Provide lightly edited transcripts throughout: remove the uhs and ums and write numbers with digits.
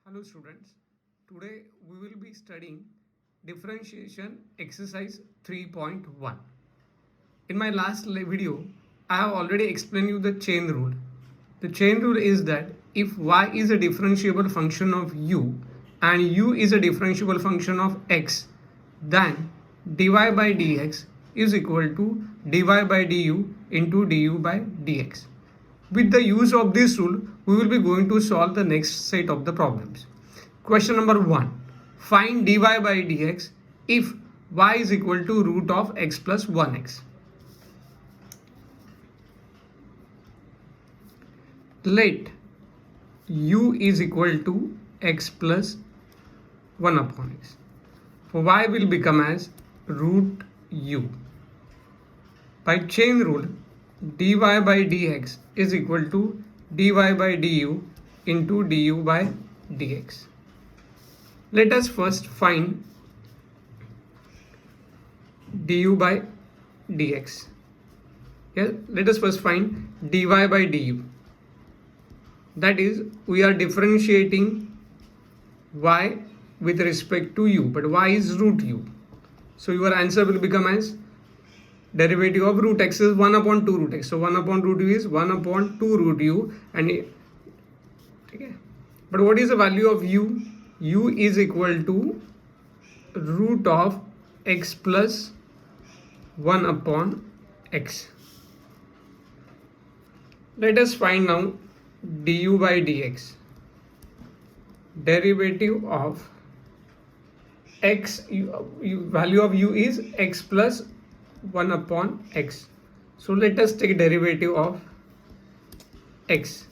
Hello students, today we will be studying differentiation exercise 3.1. In my last video, I have already explained you the chain rule. The chain rule is that if y is a differentiable function of u and u is a differentiable function of x, then dy by dx is equal to dy by du into du by dx. With the use of this rule, we will be going to solve the next set of the problems. Question number 1. Find dy by dx if y is equal to root of x plus 1x. Let u is equal to x plus 1 upon x. For y will become as root u. By chain rule, dy by dx is equal to dy by du into du by dx. Let us first find du by dx. Let us first find dy by du. That is, we are differentiating y with respect to u, but y is root u. So your answer will become as derivative of root x is 1 upon 2 root x. So 1 upon root u is 1 upon 2 root u. But what is the value of u? U is equal to root of x plus 1 upon x. Let us find now du by dx. Derivative of x, value of u is x plus 1 upon x. So let us take derivative of x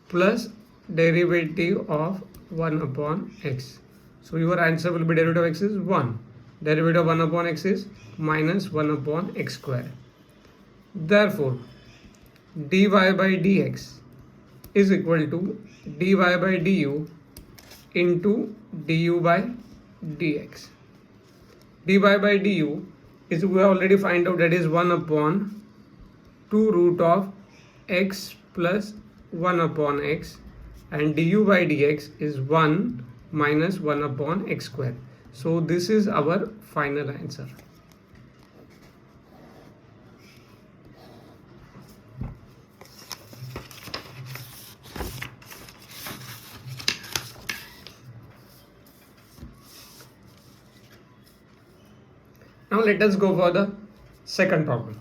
plus derivative of 1 upon x. So your answer will be derivative of x is 1. Derivative of 1 upon x is minus 1 upon x square. Therefore, dy by dx is equal to dy by du into du by dx. Dy by du is, we have already find out, that is 1 upon 2 root of x plus 1 upon x, and du by dx is 1 minus 1 upon x square. So this is our final answer. Now let us go for the second problem.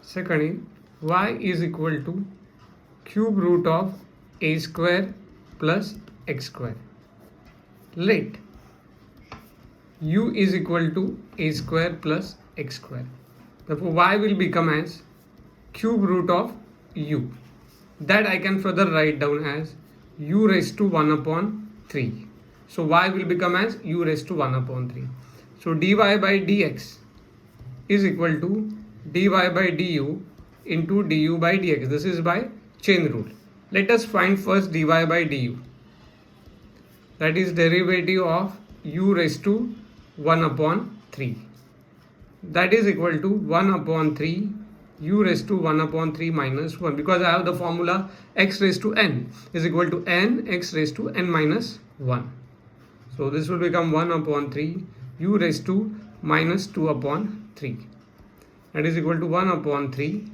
Second is y is equal to cube root of a square plus x square. Let u is equal to a square plus x square. Therefore y will become as cube root of u. That I can further write down as u raised to 1 upon 3. So y will become as u raised to 1 upon 3. So dy by dx is equal to dy by du into du by dx. This is by chain rule. Let us find first dy by du. That is derivative of u raised to 1 upon 3. That is equal to 1 upon 3 u raised to 1 upon 3 minus 1, because I have the formula x raised to n is equal to n x raised to n minus 1. So this will become 1 upon 3 u raised to minus 2 upon 3. That is equal to 1 upon 3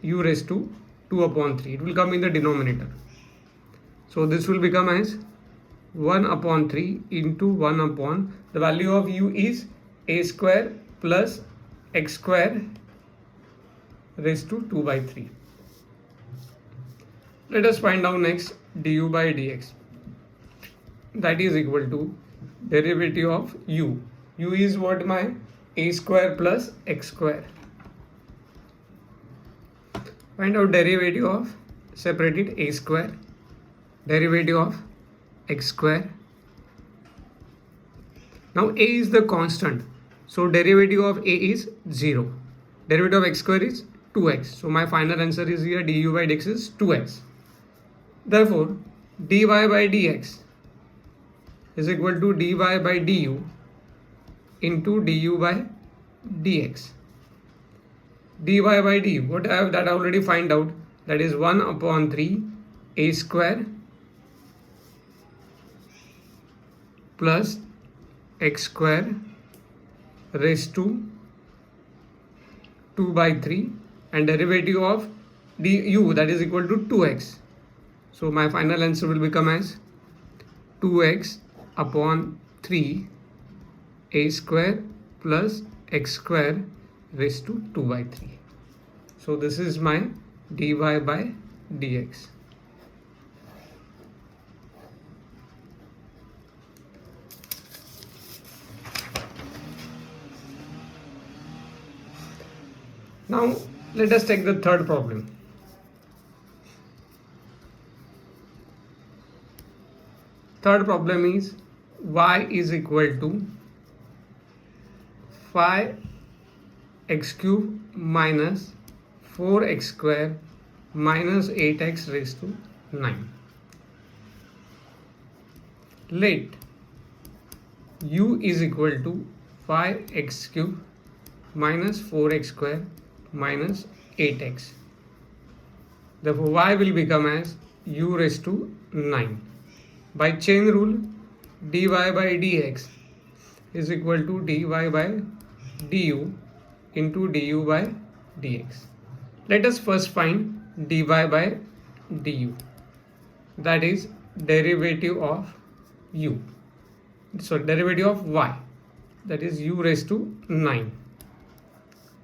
u raised to 2 upon 3. It will come in the denominator. So this will become as 1 upon 3 into 1 upon, the value of u is a square plus x square raised to 2 by 3. Let us find out next du by dx. That is equal to derivative of u. U is what, my a square plus x square. Find out derivative of, separate it, a square, derivative of x square. Now a is the constant, so derivative of a is 0. Derivative of x square is 2x. So my final answer is here du by dx is 2x. Therefore dy by dx is equal to dy by du into du by dx. dy by d, what I have that I already find out, that is 1 upon 3 a square plus x square raised to 2 by 3, and derivative of du, that is equal to 2x. So my final answer will become as 2x upon 3 a square plus x square raised to 2 by 3. So this is my dy by dx. Now let us take the third problem. Third problem is y is equal to 5x cube minus 4x square minus 8x raised to 9. Let u is equal to 5x cube minus 4x square minus 8x. Therefore y will become as u raised to 9. By chain rule, dy by dx is equal to dy by du into du by dx. Let us first find dy by du, that is derivative of u. So derivative of y, that is u raised to 9.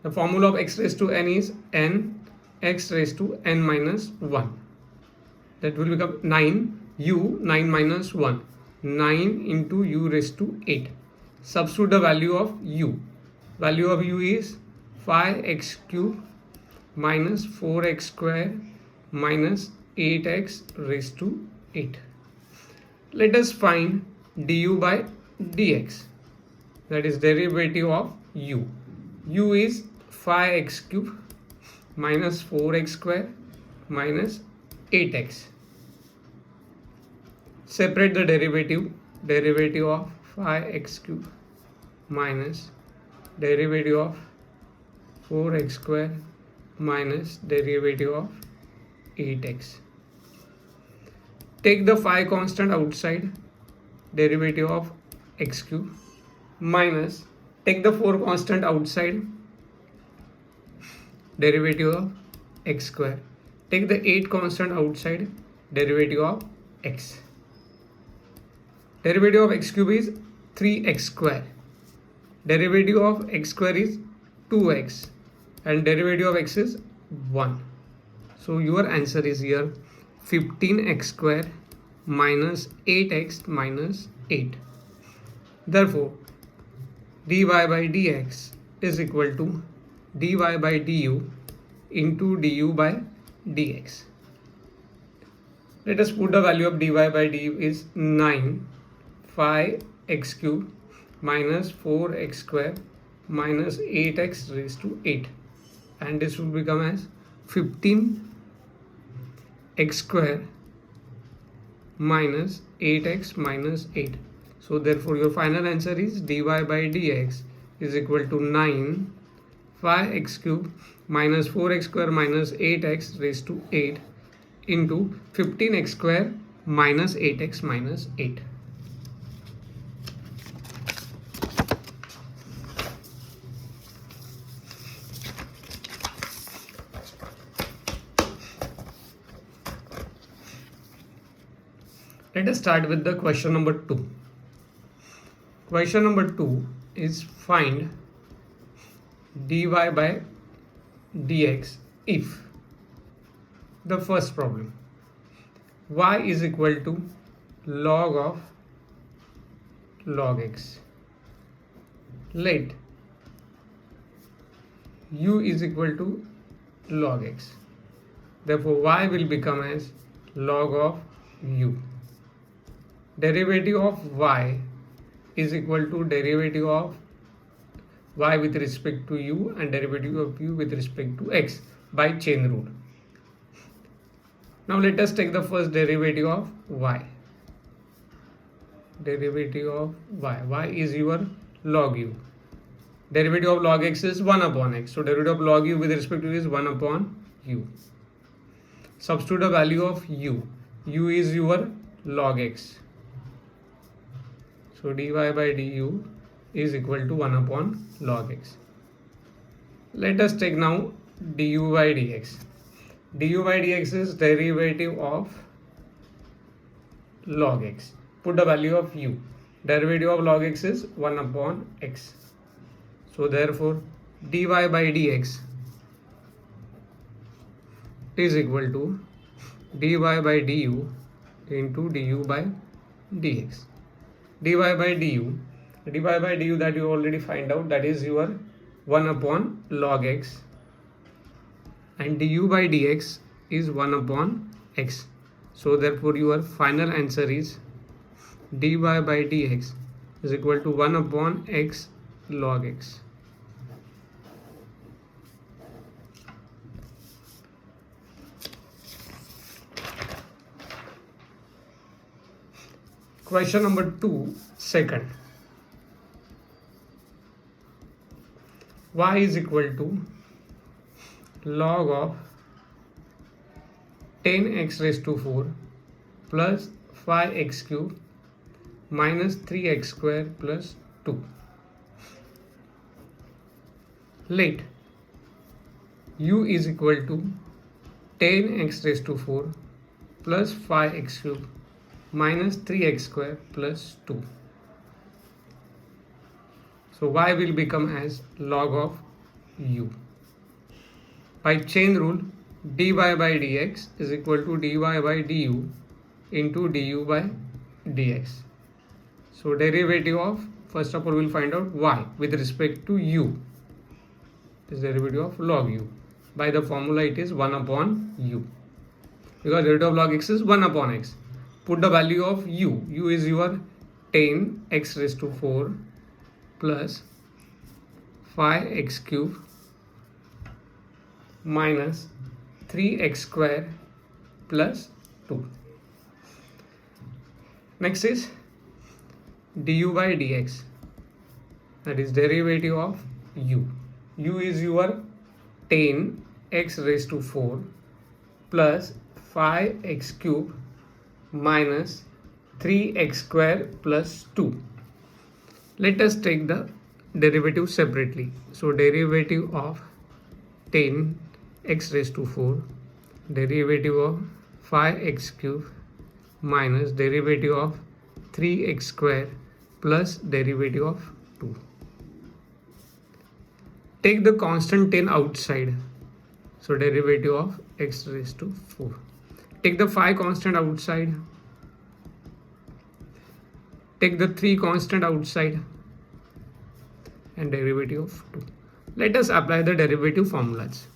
The formula of x raised to n is n x raised to n minus 1. That will become 9 u 9 minus 1, 9 into u raised to 8. Substitute the value of u. Value of u is 5x cube minus 4x square minus 8x raised to 8. Let us find du by dx, that is derivative of u. U is 5x cube minus 4x square minus 8x. Separate the derivative of 5x cube minus derivative of 4x square minus derivative of 8x. Take the 5 constant outside, derivative of x cube minus take the 4 constant outside, derivative of x square. Take the 8 constant outside, derivative of x. Derivative of x cube is 3x square. Derivative of x square is 2x and derivative of x is 1. So your answer is here 15x square minus 8x minus 8. Therefore dy by dx is equal to dy by du into du by dx. Let us put the value of dy by du is 9 5x cube minus 4x square minus 8x raised to 8, and this will become as 15x square minus 8x minus 8. So therefore your final answer is dy by dx is equal to 9 5x cube minus 4x square minus 8x raised to 8 into 15x square minus 8x minus 8. Let us start with the question number 2. Question number 2 is find dy by dx if the first problem y is equal to log of log x. Let u is equal to log x. Therefore y will become as log of u. Derivative of y is equal to derivative of y with respect to u and derivative of u with respect to x by chain rule. Now let us take the first derivative of y. Derivative of y. Y is your log u. Derivative of log x is 1 upon x. So derivative of log u with respect to is 1 upon u. Substitute the value of u. U is your log x. So dy by du is equal to 1 upon log x. Let us take now du by dx. Du by dx is derivative of log x. Put the value of u. Derivative of log x is 1 upon x. So therefore dy by dx is equal to dy by du into du by dx. Dy by du that you already find out, that is your 1 upon log x, and du by dx is 1 upon x. So therefore your final answer is dy by dx is equal to 1 upon x log x. Question number 2, second. Y is equal to log of 10x raised to 4 plus 5x cube minus 3x square plus 2. Let u is equal to 10x raised to 4 plus 5x cube minus 3x square plus 2. So y will become as log of u. By chain rule, dy by dx is equal to dy by du into du by dx. So derivative of, first of all we will find out y with respect to u. This is derivative of log u. By the formula it is 1 upon u. Because derivative of log x is 1 upon x. Put the value of u. U is your 10x raised to 4 plus 5x cube minus 3x square plus 2. Next is du by dx, that is derivative of u. U is your 10x raised to 4 plus 5x cube minus 3x square plus 2. Let us take the derivative separately. So derivative of 10x raised to 4, derivative of 5x cube minus derivative of 3x square plus derivative of 2. Take the constant 10 outside. So derivative of x raised to 4. Take the 5 constant outside. Take the 3 constant outside and derivative of 2. Let us apply the derivative formulas.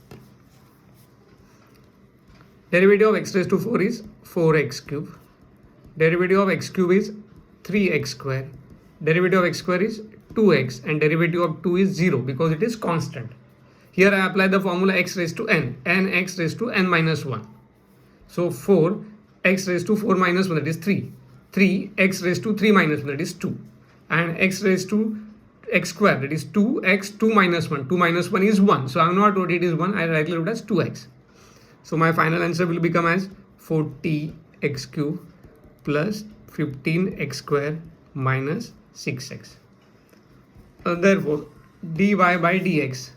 Derivative of x raised to 4 is 4x cube. Derivative of x cube is 3x square. Derivative of x square is 2x, and derivative of 2 is 0 because it is constant. Here I apply the formula x raised to n, and x raised to n minus 1. So 4 x raised to 4 minus 1, that is 3. 3 x raised to 3 minus 1, that is 2. And x raised to x square, that is 2x 2 minus 1. 2 minus 1 is 1. So I have not wrote it is 1, I directly wrote as 2x. So my final answer will become as 40x cube plus 15x square minus 6x. Therefore dy by dx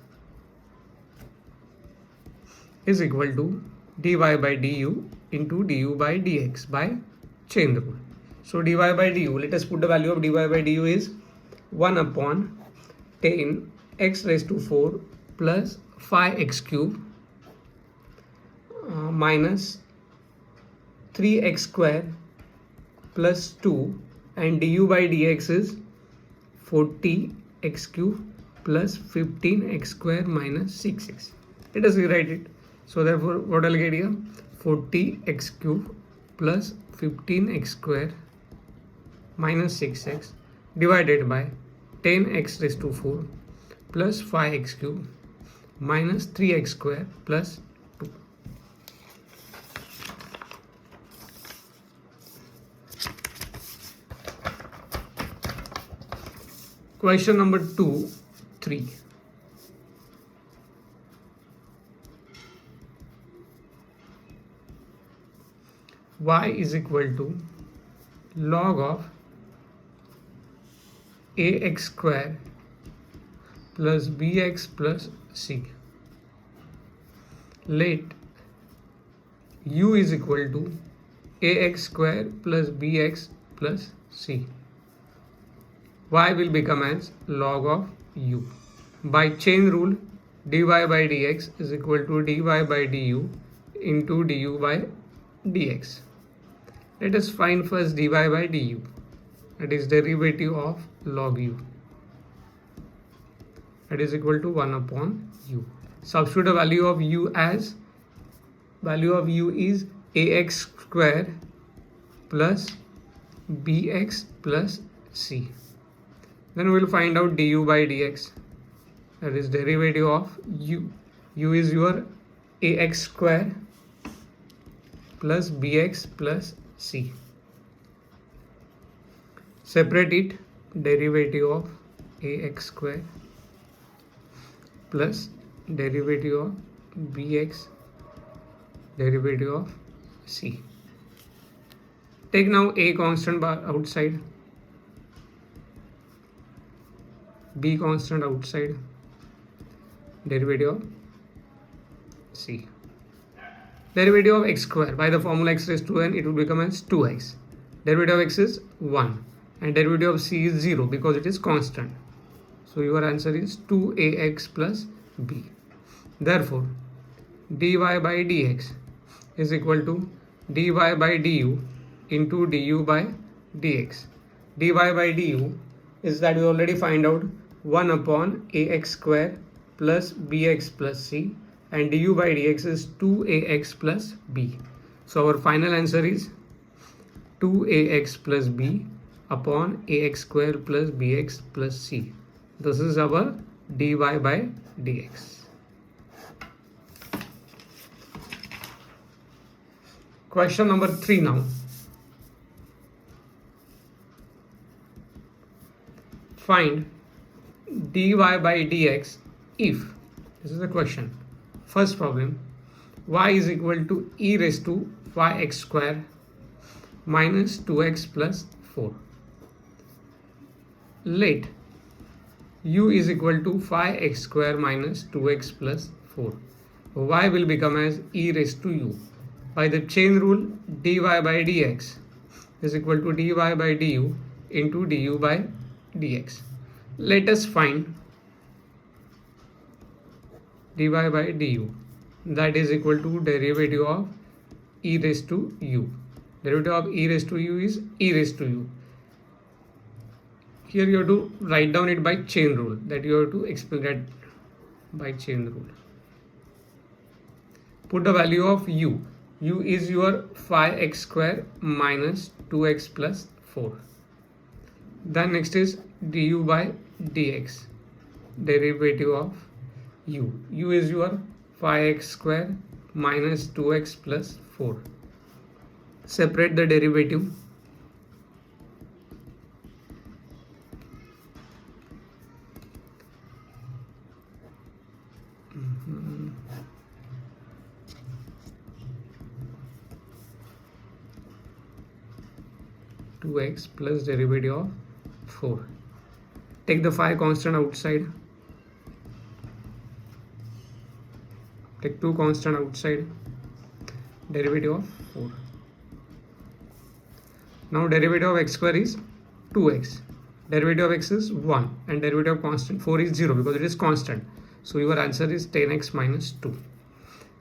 is equal to dy by du into du by dx by chain rule. So dy by du, let us put the value of dy by du is 1 upon 10 x raised to 4 plus 5x cube minus 3x square plus 2, and du by dx is 40x cube plus 15x square minus 6x. Let us rewrite it. So therefore what I'll get here, 40x cube plus 15x square minus 6x divided by 10x raised to 4 plus 5x cube minus 3x square plus 2. Question number 2, 3. Y is equal to log of ax square plus bx plus c. Let u is equal to ax square plus bx plus c. Y will become as log of u. By chain rule, dy by dx is equal to dy by du into du by dx. Let us find first dy by du, that is derivative of log u, that is equal to 1 upon u. Substitute the value of u as, value of u is ax square plus bx plus c. Then we will find out du by dx, that is derivative of u. U is your ax square plus bx plus c. Separate it, derivative of ax square plus derivative of bx, derivative of c. Take now a constant outside, b constant outside, derivative of c. Derivative of x square, by the formula x raised to n, it will become as 2x. Derivative of x is 1 and derivative of c is 0 because it is constant. So your answer is 2ax plus b. Therefore, dy by dx is equal to dy by du into du by dx. dy by du is that we already find out 1 upon ax square plus bx plus c, and du by dx is 2ax plus b. So our final answer is 2ax plus b upon ax square plus bx plus c. This is our dy by dx. Question number 3 now. Find dy by dx if, this is the question. First problem, y is equal to e raised to 5x square minus 2x plus 4. Let u is equal to 5x square minus 2x plus 4. Y will become as e raised to u. By the chain rule, dy by dx is equal to dy by du into du by dx. Let us find dy by du, that is equal to derivative of e raised to u. Derivative of e raised to u is e raised to u. Here you have to write down it by chain rule, that you have to explain that by chain rule. Put the value of u. U is your 5x square minus 2x plus 4. Then next is du by dx, derivative of u. U is your 5x square minus 2x plus 4. Separate the derivative. 2x plus derivative of 4. Take the 5 constant outside. Take 2 constant outside. Derivative of 4. Now derivative of x square is 2x. Derivative of x is 1 and derivative of constant 4 is 0 because it is constant. So your answer is 10x minus 2.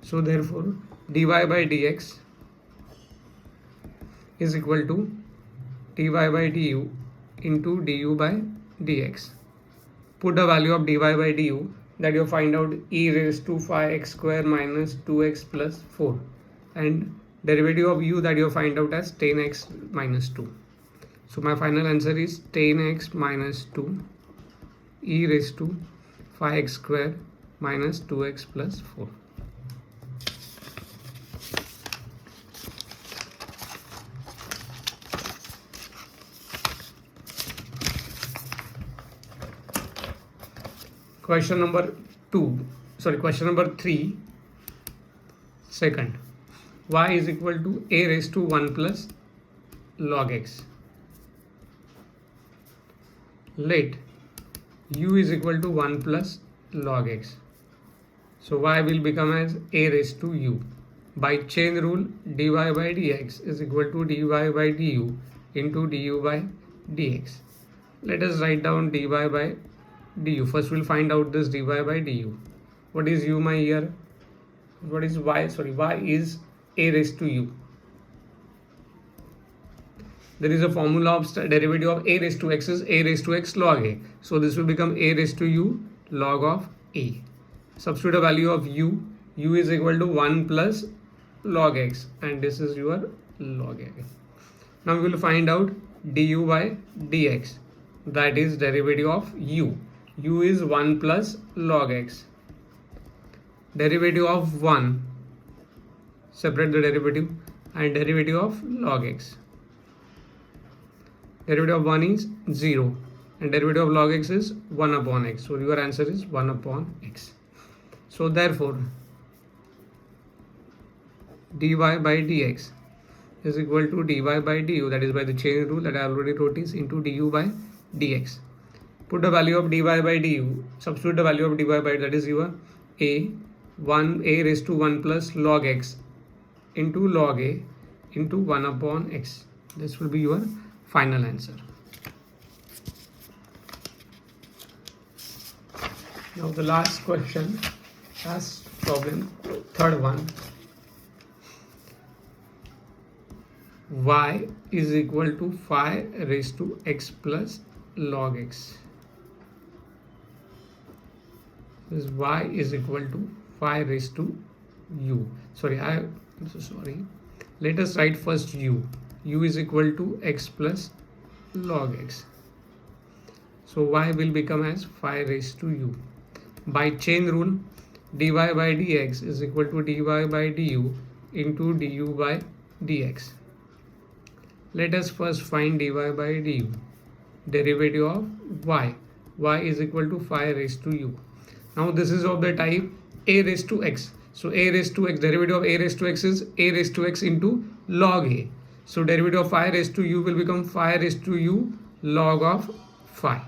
So therefore dy by dx is equal to dy by du into du by dx. Put the value of dy by du, that you find out e raised to 5x square minus 2x plus 4, and derivative of u that you find out as 10x minus 2. So my final answer is 10x minus 2 e raised to 5x square minus 2x plus 4. Question number 3. Second, y is equal to a raised to 1 plus log x. Let u is equal to 1 plus log x. So y will become as a raised to u. By chain rule, dy by dx is equal to dy by du into du by dx. Let us write down dy by du. First we'll find out this dy by du. What is u my here? What is y? Sorry, y is a raised to u. There is a formula of derivative of a raised to x is a raised to x log a. So this will become a raised to u log of a. Substitute a value of u. U is equal to 1 plus log x, and this is your log a. Now we will find out du by dx. That is derivative of u. U is 1 plus log x. Derivative of 1, separate the derivative, and derivative of log x. Derivative of 1 is 0 and derivative of log x is 1 upon x. So your answer is 1 upon x. So therefore dy by dx is equal to dy by du, that is by the chain rule that I already wrote, is into du by dx. Put the value of dy by du, substitute the value of dy by, that is your a raised to 1 plus log x into log a into 1 upon x. This will be your final answer. Now the last question, last problem, third one. Y is equal to phi raised to x plus log x. This y is equal to phi raised to u. Let us write first u. U is equal to x plus log x. So y will become as phi raised to u. By chain rule, dy by dx is equal to dy by du into du by dx. Let us first find dy by du. Derivative of y. Y is equal to phi raised to u. Now this is of the type a raised to x. So a raised to x, derivative of a raised to x is a raised to x into log a. So derivative of phi raised to u will become phi raised to u log of phi.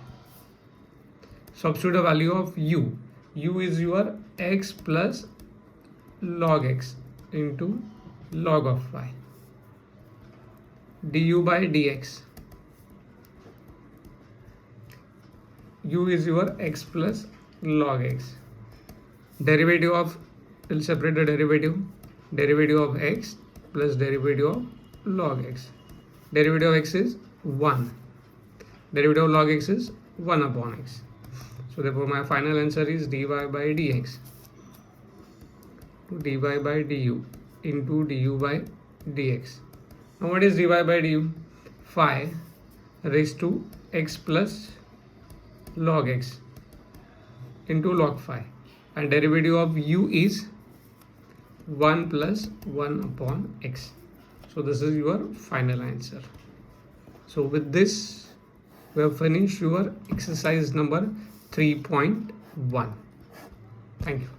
Substitute the value of u. U is your x plus log x into log of phi. Du by dx. U is your x plus log x. Derivative of, we'll separate the derivative. Derivative of x plus derivative of log x. Derivative of x is 1. Derivative of log x is 1 upon x. So therefore my final answer is dy by dx to dy by du into du by dx. Now what is dy by du? Phi raised to x plus log x into log phi, and derivative of u is 1 plus 1 upon x. So this is your final answer. So with this we have finished your exercise number 3.1. Thank you.